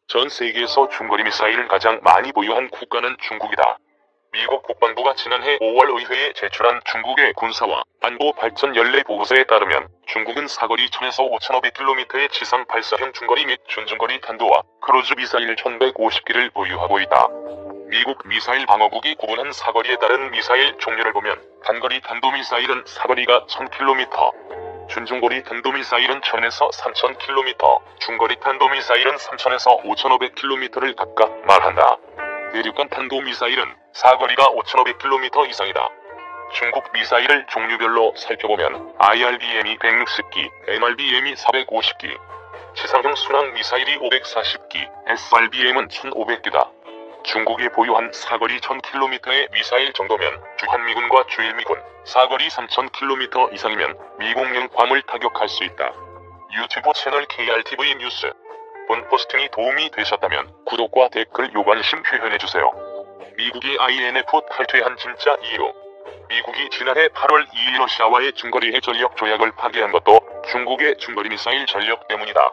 전 세계에서 중거리 미사일을 가장 많이 보유한 국가는 중국이다. 미국 국방부가 지난해 5월 의회에 제출한 중국의 군사와 안보 발전 연례 보고서에 따르면 중국은 사거리 1000에서 5500km의 지상 발사형 중거리 및 준중거리 탄도와 크루즈 미사일 1150기를 보유하고 있다. 미국 미사일 방어국이 구분한 사거리에 따른 미사일 종류를 보면 단거리 탄도미사일은 사거리가 1000km, 준중거리 탄도미사일은 1000에서 3000km, 중거리 탄도미사일은 3000에서 5500km를 각각 말한다. 대륙간 탄도미사일은 사거리가 5500km 이상이다. 중국 미사일을 종류별로 살펴보면 IRBM이 160기, MRBM이 450기, 지상형 순항 미사일이 540기, SRBM은 1500기다. 중국이 보유한 사거리 1000km의 미사일 정도면 주한미군과 주일미군, 사거리 3000km 이상이면 미국령 괌을 타격할 수 있다. 유튜브 채널 KRTV 뉴스. 본 포스팅이 도움이 되셨다면 구독과 댓글 요관심 표현해주세요. 미국이 INF 탈퇴한 진짜 이유. 미국이 지난해 8월 2일 러시아와의 중거리 핵전력 조약을 파기한 것도 중국의 중거리 미사일 전력 때문이다.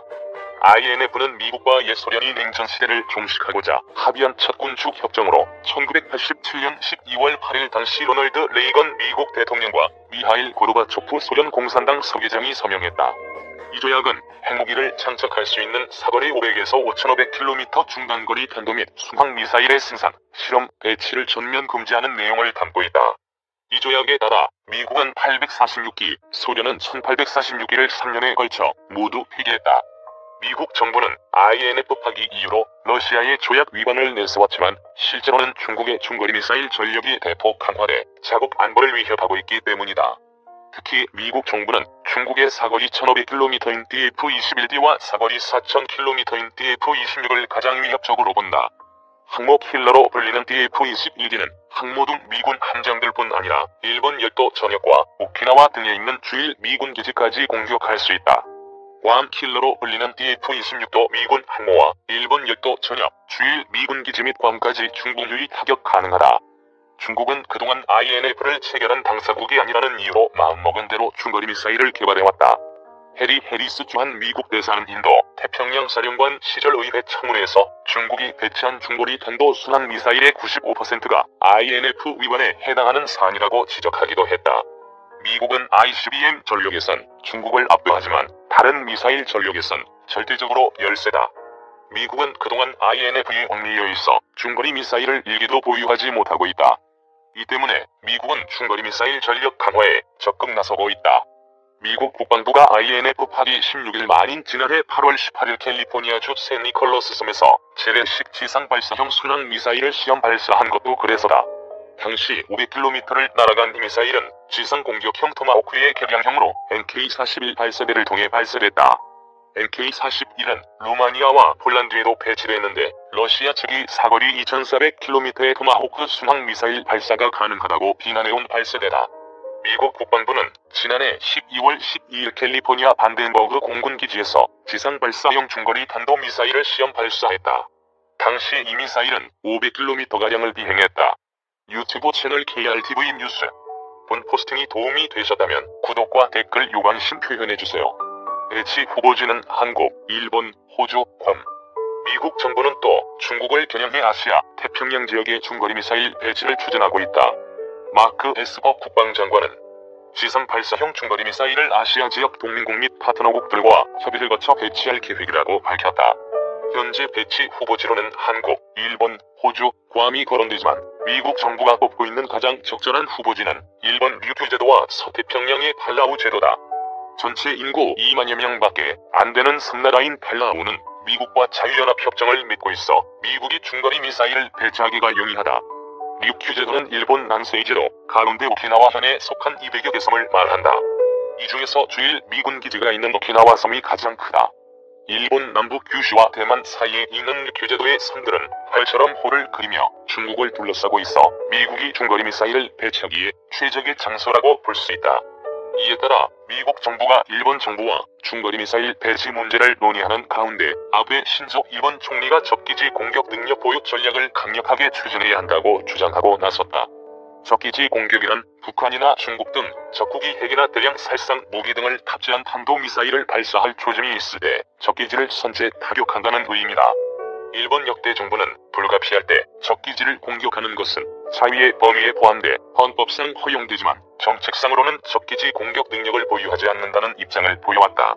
INF는 미국과 옛소련이 냉전시대를 종식하고자 합의한 첫 군축 협정으로 1987년 12월 8일 당시 로널드 레이건 미국 대통령과 미하일 고르바초프 소련 공산당 서기장이 서명했다. 이 조약은 핵무기를 장착할 수 있는 사거리 500에서 5500km 중단거리 탄도 및 순항 미사일의 생산, 실험, 배치를 전면 금지하는 내용을 담고 있다. 이 조약에 따라 미국은 846기, 소련은 1846기를 3년에 걸쳐 모두 폐기했다. 미국 정부는 INF 파기 이유로 러시아의 조약 위반을 내세웠지만 실제로는 중국의 중거리 미사일 전력이 대폭 강화돼 자국 안보를 위협하고 있기 때문이다. 특히 미국 정부는 중국의 사거리 1500km인 DF-21D와 사거리 4000km인 DF-26을 가장 위협적으로 본다. 항모 킬러로 불리는 DF-21D는 항모 등 미군 함정들뿐 아니라 일본 열도 전역과 오키나와 등에 있는 주일 미군 기지까지 공격할 수 있다. 괌 킬러로 불리는 DF-26도 미군 항모와 일본 열도 전역, 주일 미군 기지 및 괌까지 중국 유리 타격 가능하다. 중국은 그동안 INF를 체결한 당사국이 아니라는 이유로 마음먹은 대로 중거리 미사일을 개발해왔다. 해리 해리스 주한 미국 대사는 인도 태평양 사령관 시절 의회 청문회에서 중국이 배치한 중거리 탄도 순항 미사일의 95%가 INF 위반에 해당하는 사안이라고 지적하기도 했다. 미국은 ICBM 전력에선 중국을 압도하지만 다른 미사일 전력에선 절대적으로 열세다. 미국은 그동안 INF에 얽매여 있어 중거리 미사일을 일기도 보유하지 못하고 있다. 이 때문에 미국은 중거리 미사일 전력 강화에 적극 나서고 있다. 미국 국방부가 INF 파기 16일 만인 지난해 8월 18일 캘리포니아주 샌니콜러스 섬에서 재래식 지상 발사형 순항 미사일을 시험 발사한 것도 그래서다. 당시 500km를 날아간 이 미사일은 지상 공격형 토마호크의 개량형으로 MK-41 발사대를 통해 발사됐다. MK-41은 루마니아와 폴란드에도 배치됐는데 러시아 측이 사거리 2400km의 토마호크 순항 미사일 발사가 가능하다고 비난해온 발사대다. 미국 국방부는 지난해 12월 12일 캘리포니아 반덴버그 공군기지에서 지상 발사형 중거리 탄도미사일을 시험 발사했다. 당시 이 미사일은 500km가량을 비행했다. 유튜브 채널 KRTV 뉴스. 본 포스팅이 도움이 되셨다면 구독과 댓글 요관심 표현해주세요. 배치 후보지는 한국, 일본, 호주, 괌. 미국 정부는 또 중국을 겨냥해 아시아, 태평양 지역의 중거리 미사일 배치를 추진하고 있다. 마크 에스퍼 국방장관은 지상 발사형 중거리 미사일을 아시아 지역 동맹국 및 파트너국들과 협의를 거쳐 배치할 계획이라고 밝혔다. 현재 배치 후보지로는 한국, 일본, 호주, 괌이 거론되지만 미국 정부가 꼽고 있는 가장 적절한 후보지는 일본 류큐 제도와 서태평양의 팔라우 제도다. 전체 인구 2만여 명밖에 안 되는 섬나라인 팔라우는 미국과 자유연합협정을 맺고 있어 미국이 중거리 미사일을 배치하기가 용이하다. 류큐 제도는 일본 난세이 제도, 가운데 오키나와 현에 속한 200여 개 섬을 말한다. 이 중에서 주일 미군 기지가 있는 오키나와 섬이 가장 크다. 일본 남북 규슈와 대만 사이에 있는 류큐 제도의 섬들은 활처럼 호를 그리며 중국을 둘러싸고 있어 미국이 중거리 미사일을 배치하기에 최적의 장소라고 볼 수 있다. 이에 따라 미국 정부가 일본 정부와 중거리 미사일 배치 문제를 논의하는 가운데 아베 신조 일본 총리가 적기지 공격 능력 보유 전략을 강력하게 추진해야 한다고 주장하고 나섰다. 적기지 공격이란 북한이나 중국 등 적국이 핵이나 대량 살상 무기 등을 탑재한 탄도미사일을 발사할 조짐이 있을 때 적기지를 선제 타격한다는 의미다. 일본 역대 정부는 불가피할 때 적기지를 공격하는 것은 자위의 범위에 포함돼 헌법상 허용되지만 정책상으로는 적기지 공격 능력을 보유하지 않는다는 입장을 보여왔다.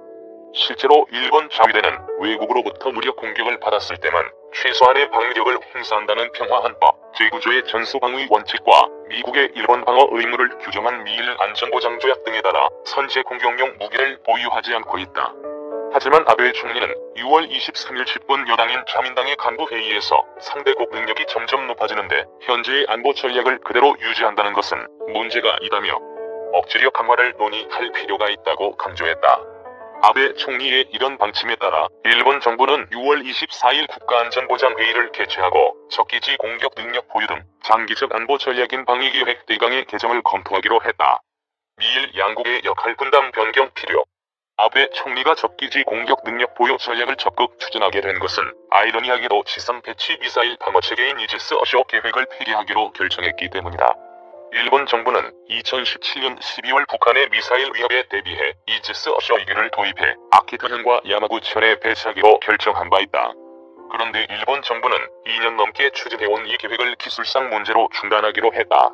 실제로 일본 자위대는 외국으로부터 무력 공격을 받았을 때만 최소한의 방위력을 행사한다는 평화헌법 제9조의 전수방위 원칙과 미국의 일본 방어 의무를 규정한 미일 안전보장조약 등에 따라 선제 공격용 무기를 보유하지 않고 있다. 하지만 아베 총리는 6월 23일 집권 여당인 자민당의 간부 회의에서 상대국 능력이 점점 높아지는데 현재의 안보 전략을 그대로 유지한다는 것은 문제가 있다며 억지력 강화를 논의할 필요가 있다고 강조했다. 아베 총리의 이런 방침에 따라 일본 정부는 6월 24일 국가안전보장회의를 개최하고 적기지 공격 능력 보유 등 장기적 안보 전략인 방위계획 대강의 개정을 검토하기로 했다. 미일 양국의 역할 분담 변경 필요. 아베 총리가 적기지 공격 능력 보유 전략을 적극 추진하게 된 것은 아이러니하게도 지상 배치 미사일 방어체계인 이지스 어쇼 계획을 폐기하기로 결정했기 때문이다. 일본 정부는 2017년 12월 북한의 미사일 위협에 대비해 이지스 어쇼 2기를 도입해 아키타현과 야마구치현에 배치하기로 결정한 바 있다. 그런데 일본 정부는 2년 넘게 추진해온 이 계획을 기술상 문제로 중단하기로 했다.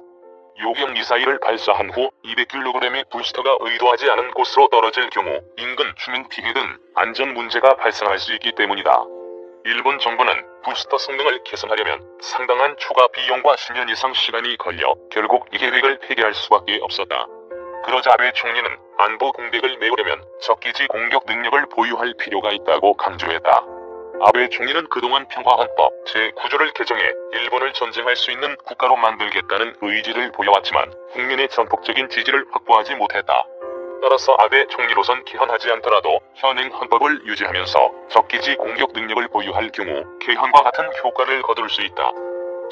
요격 미사일을 발사한 후 200kg의 부스터가 의도하지 않은 곳으로 떨어질 경우 인근 주민 피해 등 안전 문제가 발생할 수 있기 때문이다. 일본 정부는 부스터 성능을 개선하려면 상당한 추가 비용과 10년 이상 시간이 걸려 결국 이 계획을 폐기할 수밖에 없었다. 그러자 아베 총리는 안보 공백을 메우려면 적기지 공격 능력을 보유할 필요가 있다고 강조했다. 아베 총리는 그동안 평화헌법 제9조를 개정해 일본을 전쟁할 수 있는 국가로 만들겠다는 의지를 보여왔지만 국민의 전폭적인 지지를 확보하지 못했다. 따라서 아베 총리로선 개헌하지 않더라도 현행 헌법을 유지하면서 적기지 공격 능력을 보유할 경우 개헌과 같은 효과를 거둘 수 있다.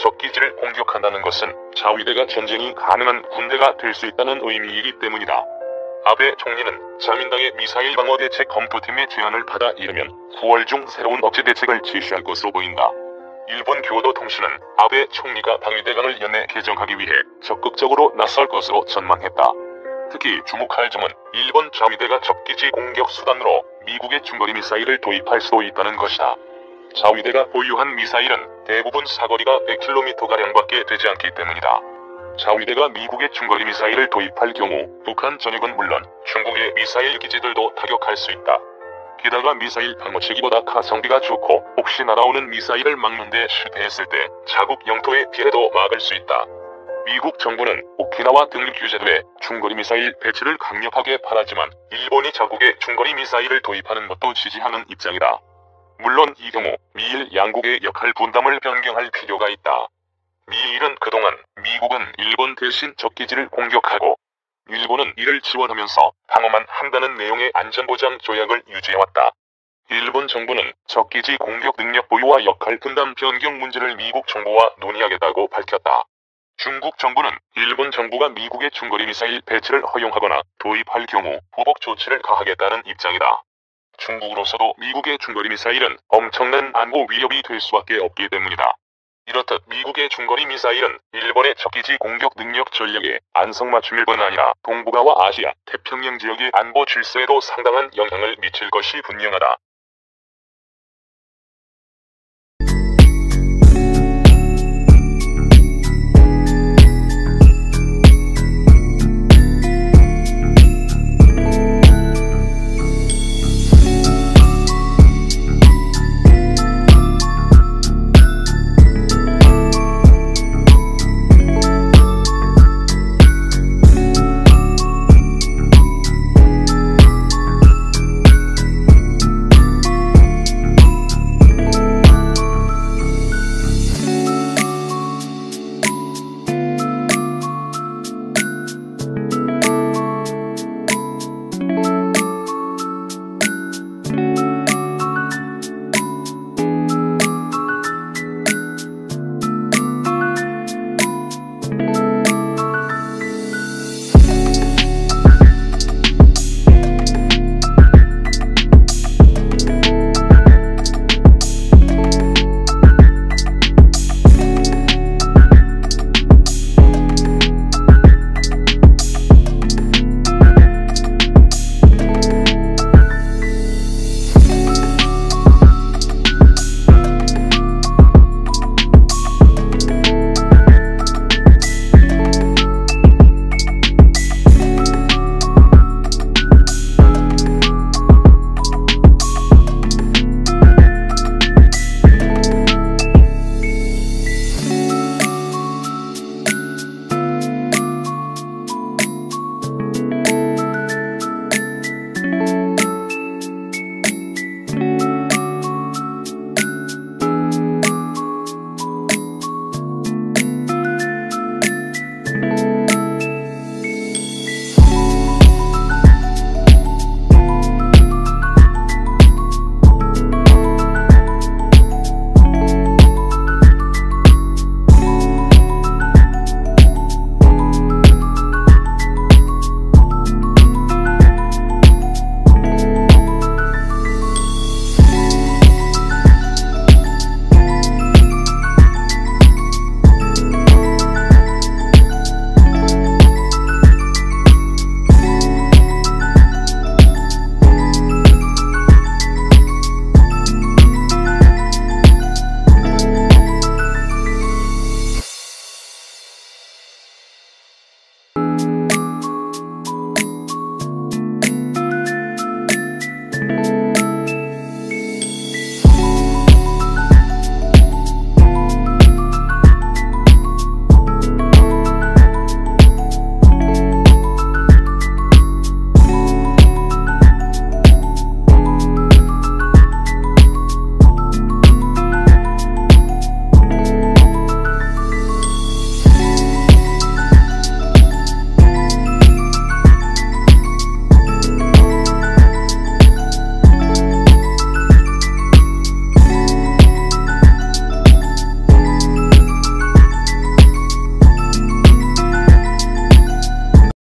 적기지를 공격한다는 것은 자위대가 전쟁이 가능한 군대가 될 수 있다는 의미이기 때문이다. 아베 총리는 자민당의 미사일 방어 대책 검토팀의 제안을 받아 이르면 9월 중 새로운 억제 대책을 제시할 것으로 보인다. 일본 교도통신은 아베 총리가 방위대강을 연내 개정하기 위해 적극적으로 나설 것으로 전망했다. 특히 주목할 점은 일본 자위대가 적기지 공격 수단으로 미국의 중거리 미사일을 도입할 수도 있다는 것이다. 자위대가 보유한 미사일은 대부분 사거리가 100km가량밖에 되지 않기 때문이다. 자위대가 미국의 중거리 미사일을 도입할 경우 북한 전역은 물론 중국의 미사일 기지들도 타격할 수 있다. 게다가 미사일 방어체계보다 가성비가 좋고 혹시 날아오는 미사일을 막는 데 실패했을 때 자국 영토의 피해도 막을 수 있다. 미국 정부는 오키나와 등을 규제도에 중거리 미사일 배치를 강력하게 바라지만 일본이 자국의 중거리 미사일을 도입하는 것도 지지하는 입장이다. 물론 이 경우 미일 양국의 역할 분담을 변경할 필요가 있다. 미일은 그동안 미국은 일본 대신 적기지를 공격하고 일본은 이를 지원하면서 방어만 한다는 내용의 안전보장 조약을 유지해왔다. 일본 정부는 적기지 공격 능력 보유와 역할 분담 변경 문제를 미국 정부와 논의하겠다고 밝혔다. 중국 정부는 일본 정부가 미국의 중거리 미사일 배치를 허용하거나 도입할 경우 보복 조치를 가하겠다는 입장이다. 중국으로서도 미국의 중거리 미사일은 엄청난 안보 위협이 될 수밖에 없기 때문이다. 이렇듯 미국의 중거리 미사일은 일본의 적기지 공격 능력 전략에 안성맞춤일 뿐 아니라 동북아와 아시아, 태평양 지역의 안보 질서에도 상당한 영향을 미칠 것이 분명하다.